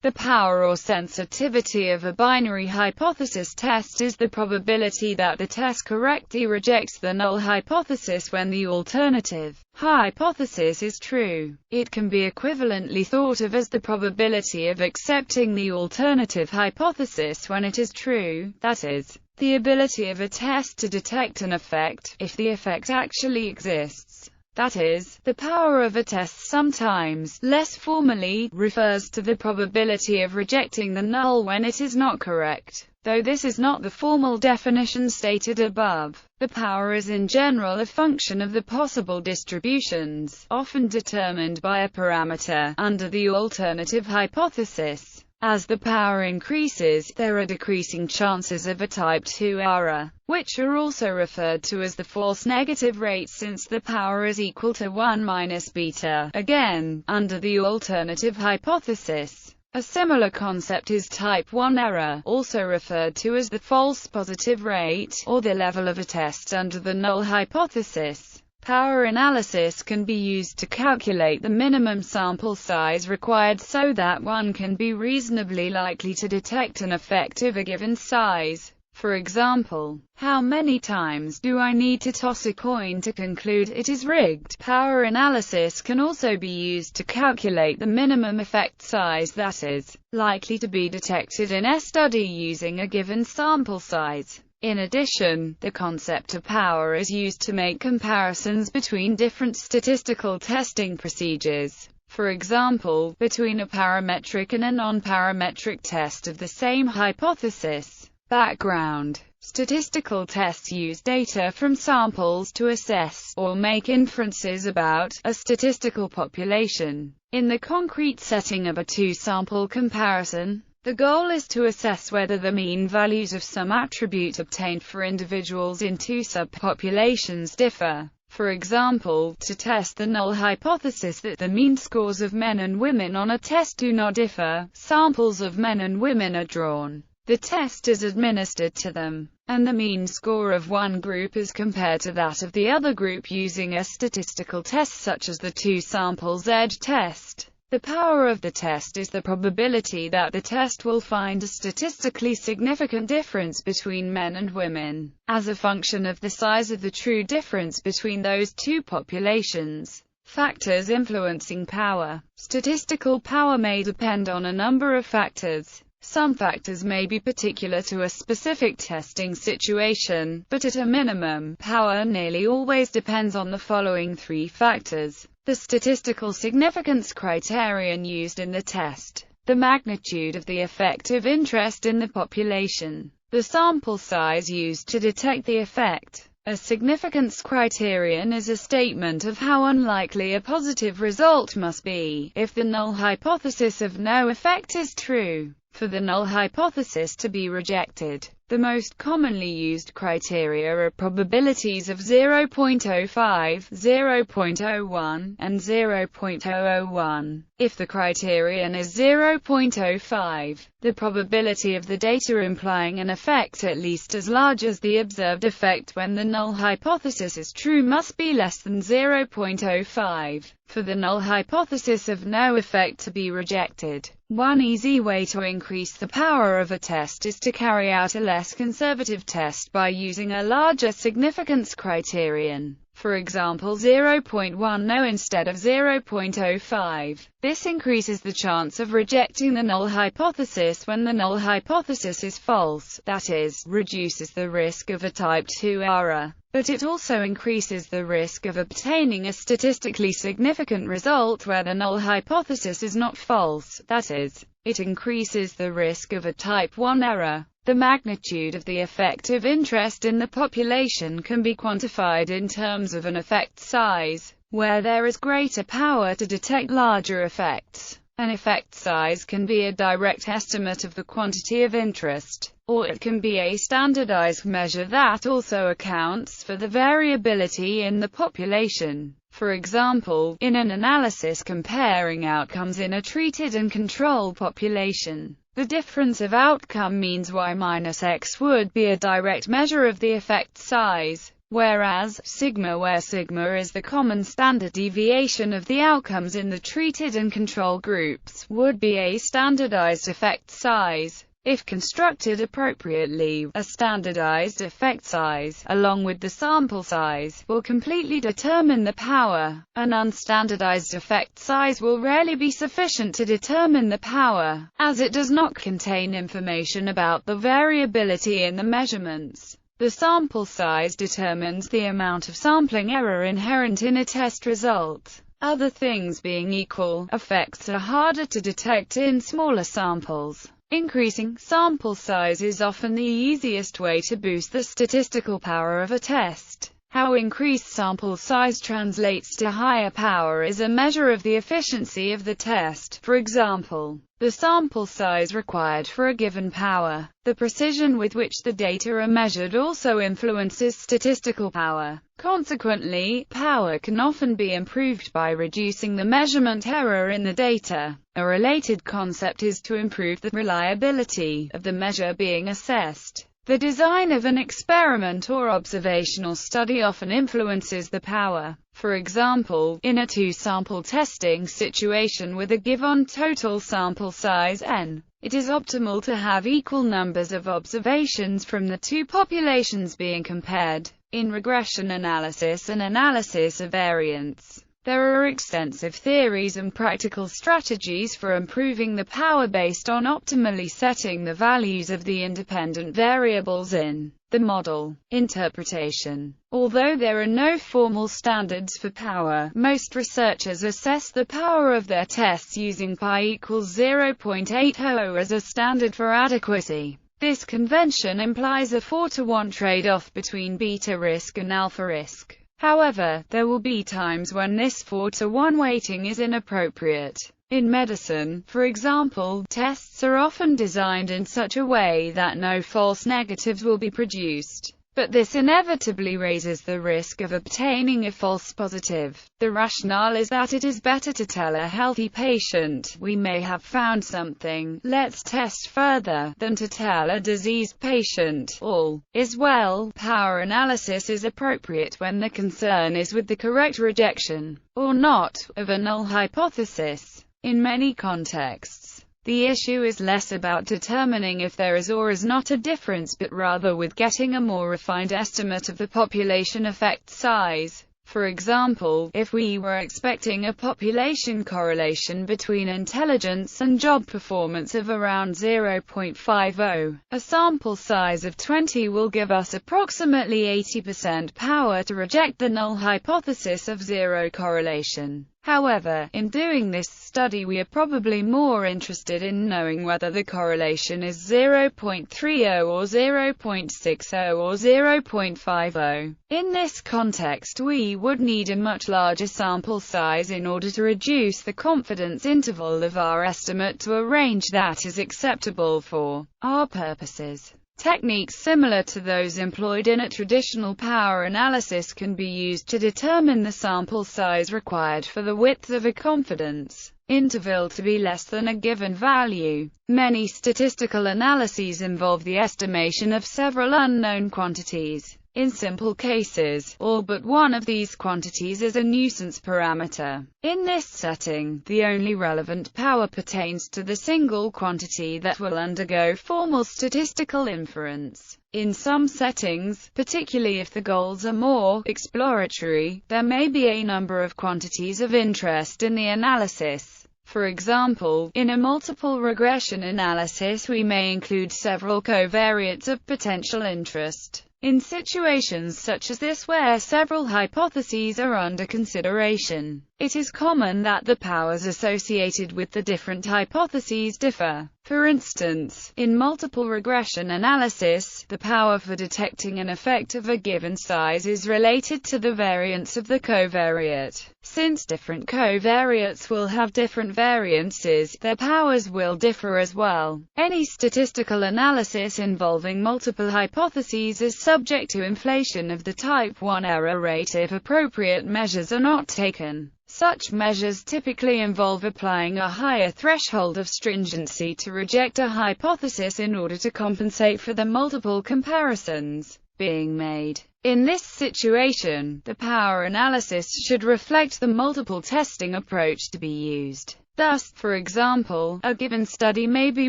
The power or sensitivity of a binary hypothesis test is the probability that the test correctly rejects the null hypothesis when the alternative hypothesis is true. It can be equivalently thought of as the probability of accepting the alternative hypothesis when it is true, that is, the ability of a test to detect an effect, if the effect actually exists. That is, the power of a test sometimes, less formally, refers to the probability of rejecting the null when it is not correct. Though this is not the formal definition stated above, the power is in general a function of the possible distributions, often determined by a parameter, under the alternative hypothesis. As the power increases, there are decreasing chances of a type 2 error, which are also referred to as the false negative rate since the power is equal to 1 minus beta, again, under the alternative hypothesis. A similar concept is type 1 error, also referred to as the false positive rate, or the level of a test under the null hypothesis. Power analysis can be used to calculate the minimum sample size required so that one can be reasonably likely to detect an effect of a given size. For example, how many times do I need to toss a coin to conclude it is rigged? Power analysis can also be used to calculate the minimum effect size that is likely to be detected in a study using a given sample size. In addition, the concept of power is used to make comparisons between different statistical testing procedures. For example, between a parametric and a non-parametric test of the same hypothesis. Background: statistical tests use data from samples to assess, or make inferences about, a statistical population. In the concrete setting of a two-sample comparison, the goal is to assess whether the mean values of some attribute obtained for individuals in two subpopulations differ. For example, to test the null hypothesis that the mean scores of men and women on a test do not differ, samples of men and women are drawn. The test is administered to them, and the mean score of one group is compared to that of the other group using a statistical test such as the two-sample Z test. The power of the test is the probability that the test will find a statistically significant difference between men and women, as a function of the size of the true difference between those two populations. Factors influencing power. Statistical power may depend on a number of factors. Some factors may be particular to a specific testing situation, but at a minimum, power nearly always depends on the following three factors. The statistical significance criterion used in the test, the magnitude of the effect of interest in the population, the sample size used to detect the effect. A significance criterion is a statement of how unlikely a positive result must be, if the null hypothesis of no effect is true, for the null hypothesis to be rejected. The most commonly used criteria are probabilities of 0.05, 0.01, and 0.001. If the criterion is 0.05, the probability of the data implying an effect at least as large as the observed effect when the null hypothesis is true must be less than 0.05, for the null hypothesis of no effect to be rejected. One easy way to increase the power of a test is to carry out a less conservative test by using a larger significance criterion. For example 0.10 instead of 0.05. This increases the chance of rejecting the null hypothesis when the null hypothesis is false, that is, reduces the risk of a type 2 error. But it also increases the risk of obtaining a statistically significant result where the null hypothesis is not false, that is, it increases the risk of a type 1 error. The magnitude of the effect of interest in the population can be quantified in terms of an effect size. Where there is greater power to detect larger effects, an effect size can be a direct estimate of the quantity of interest, or it can be a standardized measure that also accounts for the variability in the population. For example, in an analysis comparing outcomes in a treated and control population, the difference of outcome means y minus x would be a direct measure of the effect size. whereas sigma, where sigma is the common standard deviation of the outcomes in the treated and control groups, would be a standardized effect size. If constructed appropriately, a standardized effect size, along with the sample size, will completely determine the power. An unstandardized effect size will rarely be sufficient to determine the power, as it does not contain information about the variability in the measurements. The sample size determines the amount of sampling error inherent in a test result. Other things being equal, effects are harder to detect in smaller samples. Increasing sample size is often the easiest way to boost the statistical power of a test. How increased sample size translates to higher power is a measure of the efficiency of the test. For example, the sample size required for a given power. The precision with which the data are measured also influences statistical power. Consequently, power can often be improved by reducing the measurement error in the data. A related concept is to improve the reliability of the measure being assessed. The design of an experiment or observational study often influences the power. For example, in a two-sample testing situation with a given total sample size n, it is optimal to have equal numbers of observations from the two populations being compared. In regression analysis and analysis of variance, there are extensive theories and practical strategies for improving the power based on optimally setting the values of the independent variables in the model. Interpretation. Although there are no formal standards for power, most researchers assess the power of their tests using pi equals 0.80 as a standard for adequacy. This convention implies a 4-to-1 trade-off between beta risk and alpha risk. However, there will be times when this 4-to-1 weighting is inappropriate. In medicine, for example, tests are often designed in such a way that no false negatives will be produced. But this inevitably raises the risk of obtaining a false positive. The rationale is that it is better to tell a healthy patient, "We may have found something, let's test further," than to tell a diseased patient, "All is well." Power analysis is appropriate when the concern is with the correct rejection, or not, of a null hypothesis. In many contexts, the issue is less about determining if there is or is not a difference, but rather with getting a more refined estimate of the population effect size. For example, if we were expecting a population correlation between intelligence and job performance of around 0.50, a sample size of 20 will give us approximately 80% power to reject the null hypothesis of zero correlation. However, in doing this study we are probably more interested in knowing whether the correlation is 0.30 or 0.60 or 0.50. In this context we would need a much larger sample size in order to reduce the confidence interval of our estimate to a range that is acceptable for our purposes. Techniques similar to those employed in a traditional power analysis can be used to determine the sample size required for the width of a confidence interval to be less than a given value. Many statistical analyses involve the estimation of several unknown quantities. In simple cases, all but one of these quantities is a nuisance parameter. In this setting, the only relevant power pertains to the single quantity that will undergo formal statistical inference. In some settings, particularly if the goals are more exploratory, there may be a number of quantities of interest in the analysis. For example, in a multiple regression analysis we may include several covariates of potential interest. In situations such as this where several hypotheses are under consideration, it is common that the powers associated with the different hypotheses differ. For instance, in multiple regression analysis, the power for detecting an effect of a given size is related to the variance of the covariate. Since different covariates will have different variances, their powers will differ as well. Any statistical analysis involving multiple hypotheses is subject to inflation of the type 1 error rate if appropriate measures are not taken. Such measures typically involve applying a higher threshold of stringency to reject a hypothesis in order to compensate for the multiple comparisons being made. In this situation, the power analysis should reflect the multiple testing approach to be used. Thus, for example, a given study may be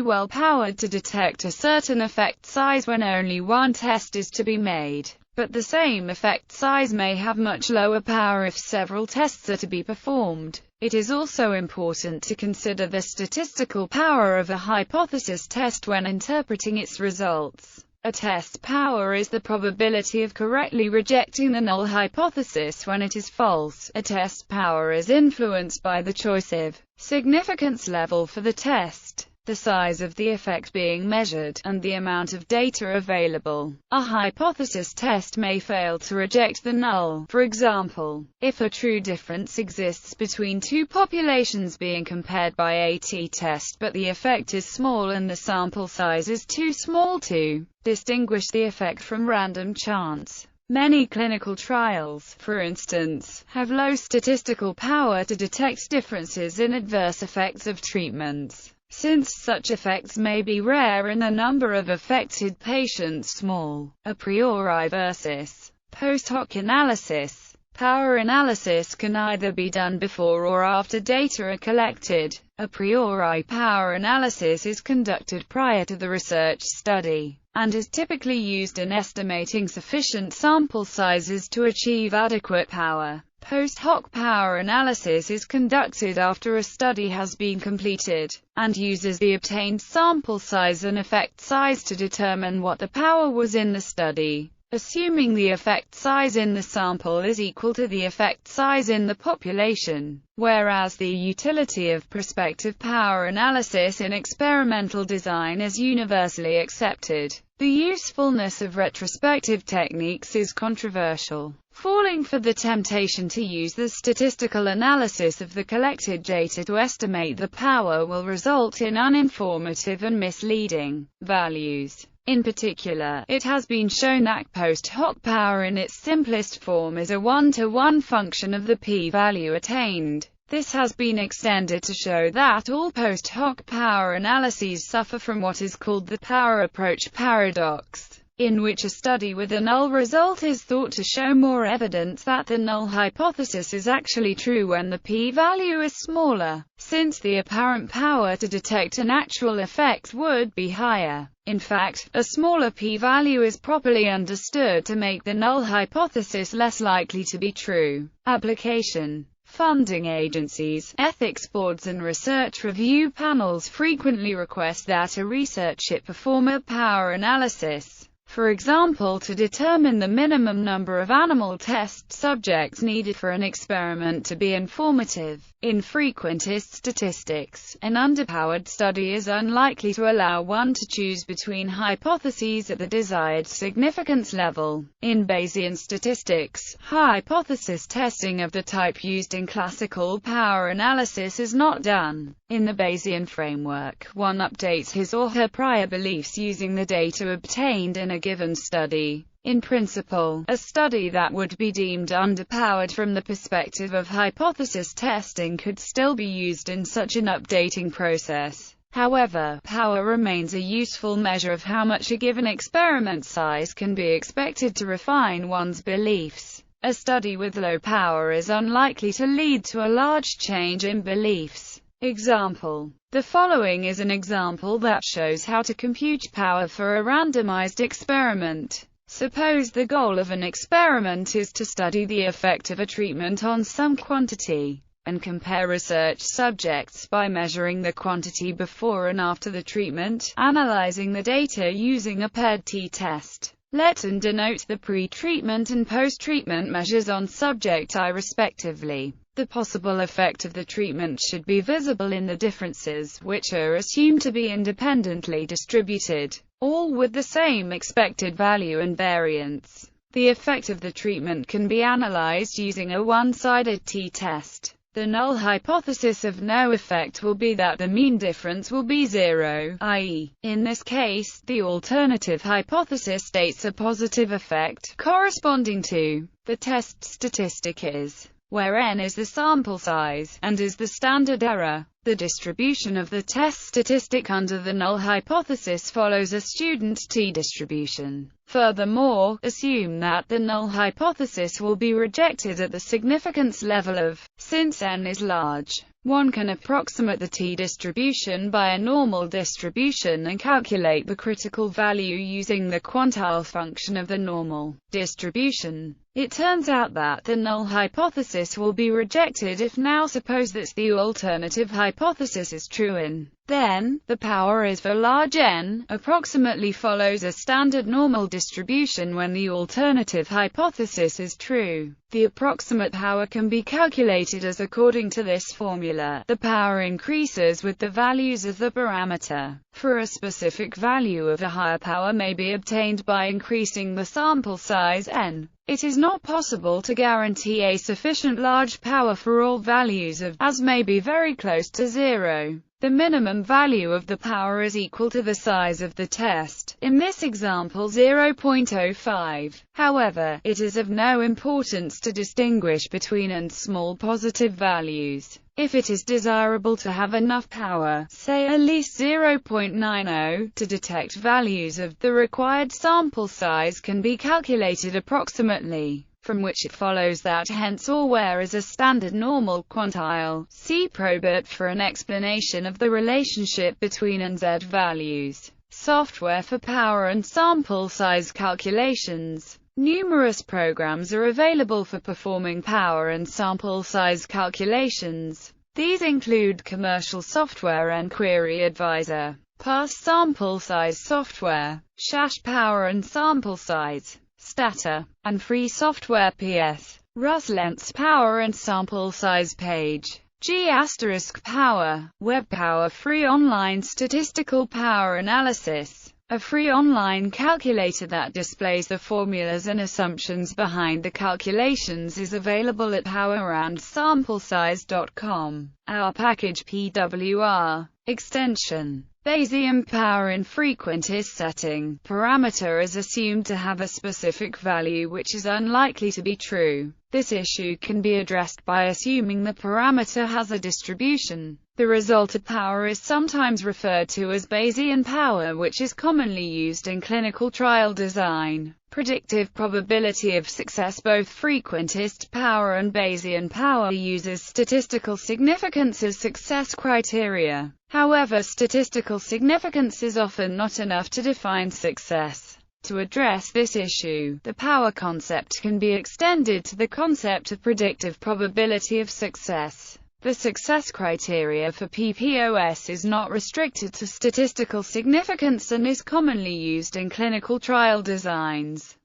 well powered to detect a certain effect size when only one test is to be made, but the same effect size may have much lower power if several tests are to be performed. It is also important to consider the statistical power of a hypothesis test when interpreting its results. A test power is the probability of correctly rejecting the null hypothesis when it is false. A test power is influenced by the choice of significance level for the test, the size of the effect being measured, and the amount of data available. A hypothesis test may fail to reject the null. For example, if a true difference exists between two populations being compared by a t-test but the effect is small and the sample size is too small to distinguish the effect from random chance. Many clinical trials, for instance, have low statistical power to detect differences in adverse effects of treatments. Since such effects may be rare and the number of affected patients small. A priori versus post hoc analysis. Power analysis can either be done before or after data are collected. A priori power analysis is conducted prior to the research study, and is typically used in estimating sufficient sample sizes to achieve adequate power. Post hoc power analysis is conducted after a study has been completed, and uses the obtained sample size and effect size to determine what the power was in the study, assuming the effect size in the sample is equal to the effect size in the population. Whereas the utility of prospective power analysis in experimental design is universally accepted, the usefulness of retrospective techniques is controversial. Falling for the temptation to use the statistical analysis of the collected data to estimate the power will result in uninformative and misleading values. In particular, it has been shown that post hoc power in its simplest form is a one-to-one function of the p-value attained. This has been extended to show that all post hoc power analyses suffer from what is called the power approach paradox, in which a study with a null result is thought to show more evidence that the null hypothesis is actually true when the p-value is smaller, since the apparent power to detect an actual effect would be higher. In fact, a smaller p-value is properly understood to make the null hypothesis less likely to be true. Application. Funding agencies, ethics boards and research review panels frequently request that a researcher perform a power analysis, for example to determine the minimum number of animal test subjects needed for an experiment to be informative. In frequentist statistics, an underpowered study is unlikely to allow one to choose between hypotheses at the desired significance level. In Bayesian statistics, hypothesis testing of the type used in classical power analysis is not done. In the Bayesian framework, one updates his or her prior beliefs using the data obtained in a given study. In principle, a study that would be deemed underpowered from the perspective of hypothesis testing could still be used in such an updating process. However, power remains a useful measure of how much a given experiment size can be expected to refine one's beliefs. A study with low power is unlikely to lead to a large change in beliefs. Example. The following is an example that shows how to compute power for a randomized experiment. Suppose the goal of an experiment is to study the effect of a treatment on some quantity, and compare research subjects by measuring the quantity before and after the treatment, analyzing the data using a paired t-test. Let N denote the pre-treatment and post-treatment measures on subject I respectively. The possible effect of the treatment should be visible in the differences, which are assumed to be independently distributed, all with the same expected value and variance. The effect of the treatment can be analyzed using a one-sided t-test. The null hypothesis of no effect will be that the mean difference will be zero, i.e., in this case, the alternative hypothesis states a positive effect, corresponding to the test statistic is, where n is the sample size, and is the standard error. The distribution of the test statistic under the null hypothesis follows a student t-distribution. Furthermore, assume that the null hypothesis will be rejected at the significance level of, since n is large, one can approximate the t-distribution by a normal distribution and calculate the critical value using the quantile function of the normal distribution. It turns out that the null hypothesis will be rejected if now suppose that the alternative hypothesis is true and then the power is for large n, approximately follows a standard normal distribution when the alternative hypothesis is true. The approximate power can be calculated as according to this formula. The power increases with the values of the parameter. For a specific value of a higher power may be obtained by increasing the sample size n. It is not possible to guarantee a sufficient large power for all values of as may be very close to 0. The minimum value of the power is equal to the size of the test, in this example 0.05. However, it is of no importance to distinguish between n small positive values. If it is desirable to have enough power, say at least 0.90, to detect values of the required sample size can be calculated approximately, from which it follows that hence or where is a standard normal quantile. See true.It for an explanation of the relationship between n z values. Software for power and sample size calculations. Numerous programs are available for performing power and sample size calculations. These include commercial software and Query Advisor, Parse sample size software, Shash power and sample size, Stata, and free software PS, Ruslent's power and sample size page, G*Power, Web Power, free online statistical power analysis. A free online calculator that displays the formulas and assumptions behind the calculations is available at powerandsamplesize.com. Our package PWR. Extension. Bayesian power in frequentist setting. Parameter is assumed to have a specific value which is unlikely to be true. This issue can be addressed by assuming the parameter has a distribution. The resulted power is sometimes referred to as Bayesian power, which is commonly used in clinical trial design. Predictive probability of success. Both frequentist power and Bayesian power uses statistical significance as success criteria. However, statistical significance is often not enough to define success. To address this issue, the power concept can be extended to the concept of predictive probability of success. The success criteria for PPOS is not restricted to statistical significance and is commonly used in clinical trial designs.